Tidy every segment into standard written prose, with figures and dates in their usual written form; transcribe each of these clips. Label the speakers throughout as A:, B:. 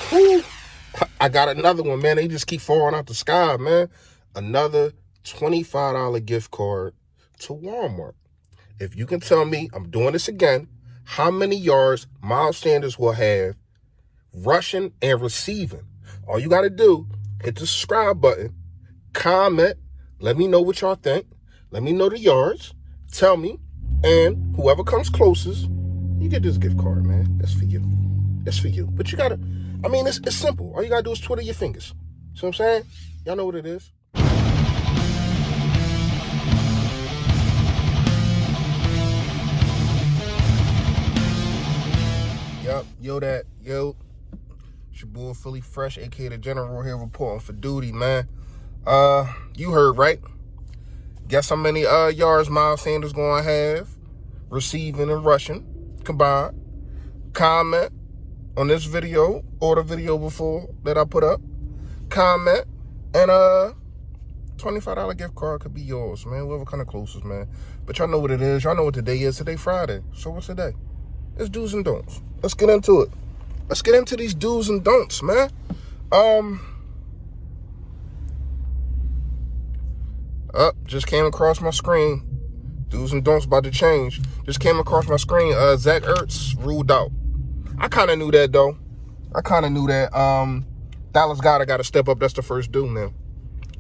A: Whew. I got another one, man. They just keep falling out the sky, man. Another $25 gift card to Walmart. If you can tell me, I'm doing this again, how many yards Miles Sanders will have rushing and receiving. All you got to do, hit the subscribe button, comment, let me know what y'all think. Let me know the yards. Tell me. And whoever comes closest, you get this gift card, man. That's for you. That's for you. But you got to, it's simple. All you got to do is twiddle your fingers. See what I'm saying? Y'all know what it is. Yup. Yo. It's your boy Philly Fresh, a.k.a. the General here reporting for duty, man. You heard right. Guess how many yards Miles Sanders going to have receiving and rushing combined. Comment on this video or the video before that I put up. Comment, and $25 gift card could be yours, man. Whoever kind of closest, man. But y'all know what it is. Y'all know what today is. Today Friday. So what's today? It's do's and don'ts. Let's get into it. Let's get into these do's and don'ts, man. Just came across my screen. Do's and don'ts about to change. Just came across my screen. Zach Ertz ruled out. I kind of knew that, though. Dallas Goedert got to step up. That's the first do, man.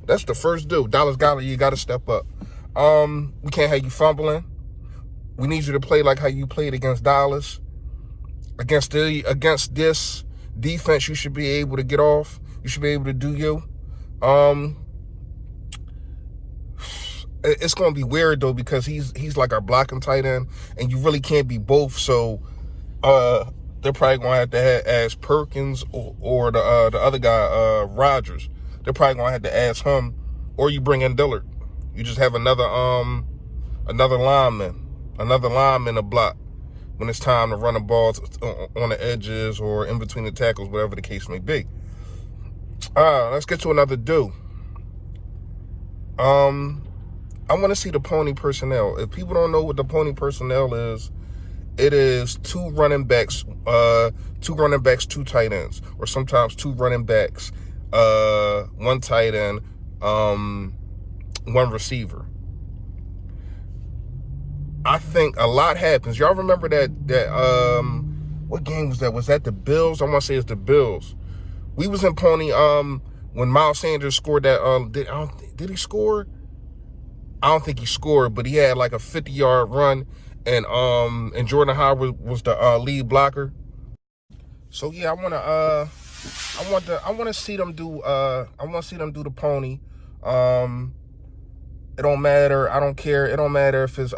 A: That's the first do. Dallas Goedert, you got to step up. We can't have you fumbling. We need you to play like how you played against Dallas. Against this defense, you should be able to get off. You should be able to do you. It's going to be weird, though, because he's like our blocking tight end, and you really can't be both. So they're probably going to have to ask Perkins or the other guy, Rodgers. They're probably going to have to ask him, or you bring in Dillard. You just have another lineman to block when it's time to run the balls on the edges or in between the tackles, whatever the case may be. Let's get to another do. I want to see the pony personnel. If people don't know what the pony personnel is, it is two running backs, two tight ends, or sometimes two running backs, one tight end, one receiver. I think a lot happens. Y'all remember that what game was that? Was that the Bills? I want to say it's the Bills. We was in pony when Miles Sanders scored that. Did he score? I don't think he scored, but he had like a 50-yard run, and Jordan Howard was the lead blocker. So yeah, I want to see them do the pony. It don't matter. I don't care. It don't matter if it's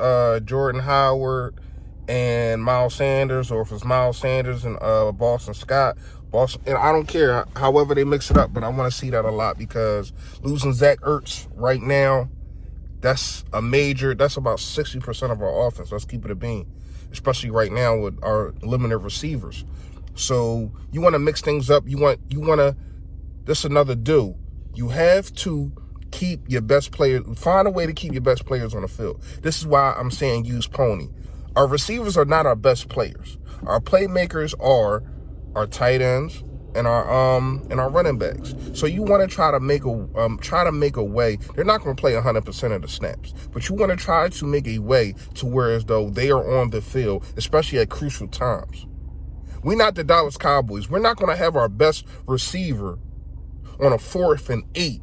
A: Jordan Howard and Miles Sanders, or if it's Miles Sanders and Boston Scott. And I don't care. However they mix it up, but I want to see that a lot, because losing Zach Ertz right now, that's about 60% of our offense. Let's keep it a bean, especially right now with our limited receivers. So you want to mix things up. You want to. This is another do. You have to keep your best players. Find a way to keep your best players on the field. This is why I'm saying use pony. Our receivers are not our best players. Our playmakers are our tight ends and our running backs. So you want to try to make a way. They're not going to play 100% of the snaps, but you want to try to make a way to where as though they are on the field, especially at crucial times. We're not the Dallas Cowboys. We're not going to have our best receiver on a 4th and 8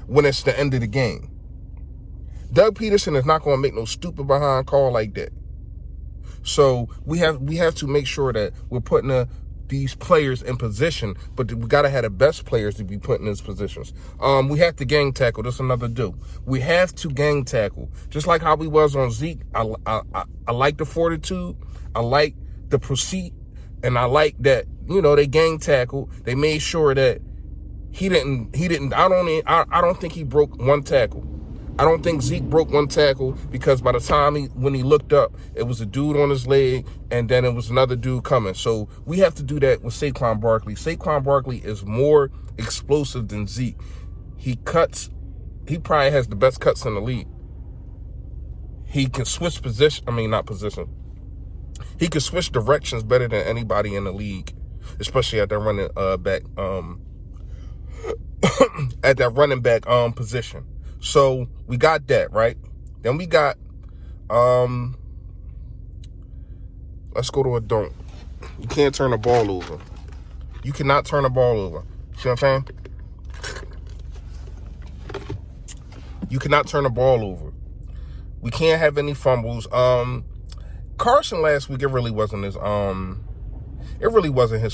A: when it's the end of the game. Doug Peterson is not going to make no stupid behind call like that. So we have to make sure that we're putting these players in position, but we got to have the best players to be put in these positions. We have to gang tackle. That's another do. We have to gang tackle. Just like how we was on Zeke. I like the fortitude. I like the pursuit. And I like that, they gang tackle. They made sure that he didn't, I don't think he broke one tackle. I don't think Zeke broke one tackle, because by the time when he looked up, it was a dude on his leg, and then it was another dude coming. So we have to do that with Saquon Barkley. Saquon Barkley is more explosive than Zeke. He probably has the best cuts in the league. He can switch position. He can switch directions better than anybody in the league. especially at that running back at that running back position. So we got that, right? Then we got let's go to a don't. You can't turn the ball over. You cannot turn the ball over. See what I'm saying? You cannot turn the ball over. We can't have any fumbles. Carson last week, it really wasn't his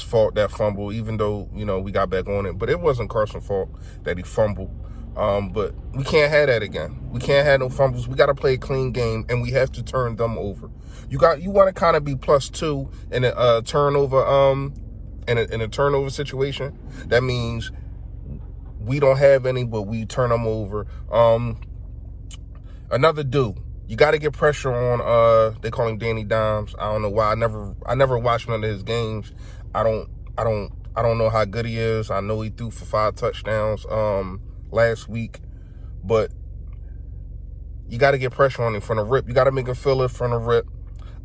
A: fault, that fumble, even though, we got back on it. But it wasn't Carson's fault that he fumbled. But we can't have that again. We can't have no fumbles. We got to play a clean game, and we have to turn them over. You want to kind of be +2 in a turnover in a turnover situation. That means we don't have any, but we turn them over. Another dude. You got to get pressure on. They call him Danny Dimes. I don't know why. I never watched none of his games. I don't know how good he is. I know he threw for 5 touchdowns last week, but you got to get pressure on him from the rip. You got to make him feel it from the rip.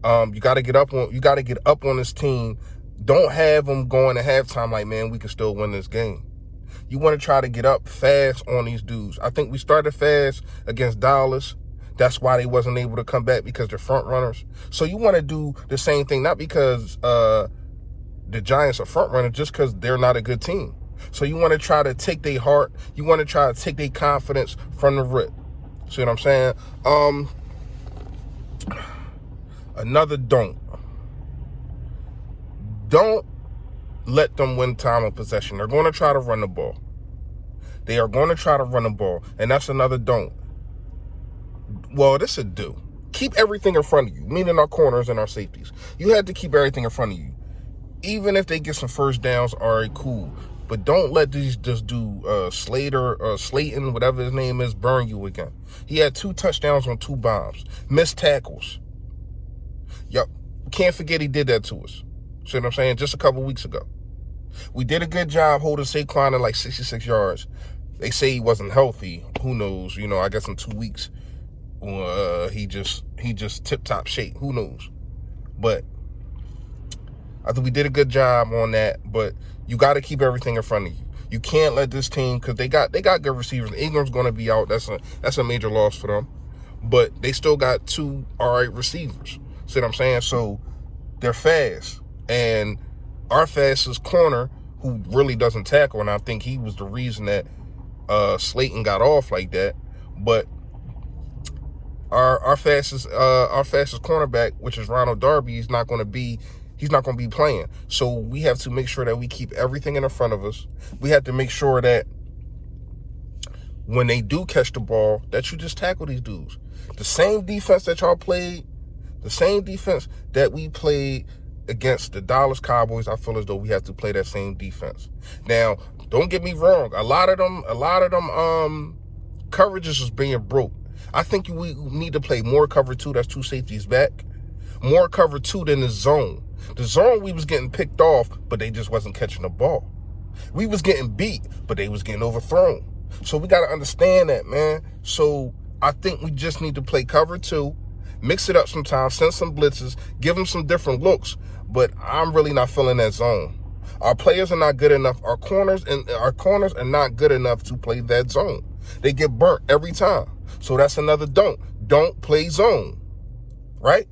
A: You got to get up on this team. Don't have them going at halftime like, man, we can still win this game. You want to try to get up fast on these dudes. I think we started fast against Dallas. That's why they wasn't able to come back, because they're front runners. So you want to do the same thing, not because the Giants are front runners, just because they're not a good team. So you want to try to take their heart. You want to try to take their confidence from the rip. See what I'm saying? Another don't. Don't let them win time of possession. They're going to try to run the ball. They are going to try to run the ball, and that's another don't. Well, this a do. Keep everything in front of you, meaning our corners and our safeties. You had to keep everything in front of you. Even if they get some first downs, all right, cool. But don't let these just do Slayton, whatever his name is, burn you again. He had 2 touchdowns on 2 bombs. Missed tackles. Yup. Can't forget he did that to us. See what I'm saying? Just a couple weeks ago. We did a good job holding Saquon at like 66 yards. They say he wasn't healthy. Who knows? I guess in 2 weeks, he just tip-top shape. Who knows? But I think we did a good job on that. But you got to keep everything in front of you. You can't let this team, because they got good receivers. Ingram's going to be out. That's a major loss for them. But they still got 2 all right receivers. See what I'm saying? So they're fast. And our fastest corner, who really doesn't tackle, and I think he was the reason that Slayton got off like that. But our fastest cornerback, which is Ronald Darby, he's not going to be playing. So we have to make sure that we keep everything in front of us. We have to make sure that when they do catch the ball, that you just tackle these dudes. The same defense that y'all played, the same defense that we played against the Dallas Cowboys, I feel as though we have to play that same defense. Now, don't get me wrong. A lot of them coverages is being broke. I think we need to play more cover 2. That's 2 safeties back. More cover 2 than the zone. The zone, we was getting picked off, but they just wasn't catching the ball. We was getting beat, but they was getting overthrown. So we got to understand that, man. So I think we just need to play cover 2, mix it up sometimes, send some blitzes, give them some different looks. But I'm really not feeling that zone. Our players are not good enough. Our corners are not good enough to play that zone. They get burnt every time. So that's another don't. Don't play zone. Right?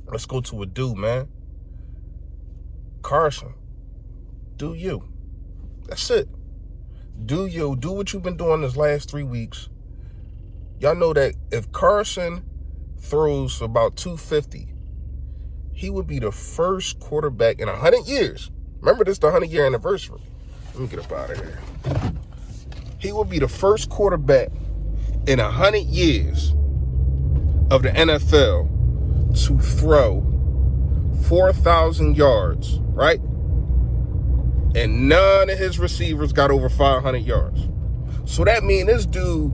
A: Let's go to a do, man. Carson. Do you. That's it. Do you. Do what you've been doing this last 3 weeks. Y'all know that if Carson throws about 250, he would be the first quarterback in 100 years. Remember, this is the 100-year anniversary. Let me get up out of here. He would be the first quarterback in 100 years of the NFL to throw 4,000 yards, right? And none of his receivers got over 500 yards. So that means this dude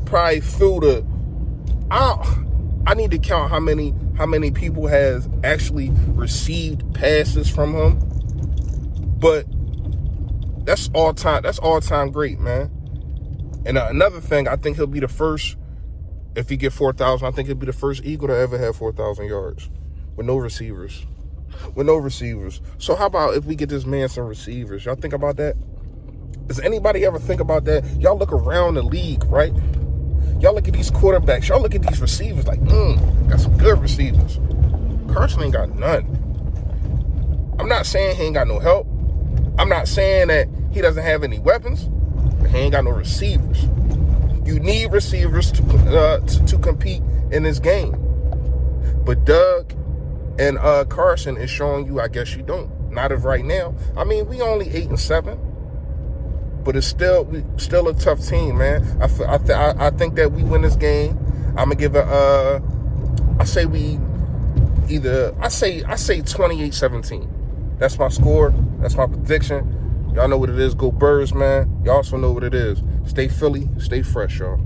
A: probably threw I need to count how many people has actually received passes from him. But that's all time great, man. And another thing, I think he'll be the first, if he get 4,000, I think he'll be the first Eagle to ever have 4,000 yards with no receivers. with no receivers. So how about if we get this man some receivers? Y'all think about that? Does anybody ever think about that? Y'all look around the league, right? Y'all look at these quarterbacks. Y'all look at these receivers like, got some good receivers. Carson ain't got none. I'm not saying he ain't got no help. I'm not saying that he doesn't have any weapons, but he ain't got no receivers. You need receivers to compete in this game. But Doug and Carson is showing you, I guess you don't. Not of right now. I mean, we only 8-7. But it's still a tough team, man. I think that we win this game. I'm gonna give I say 28-17. That's my score. That's my prediction. Y'all know what it is. Go Birds, man. Y'all also know what it is. Stay Philly. Stay fresh, y'all.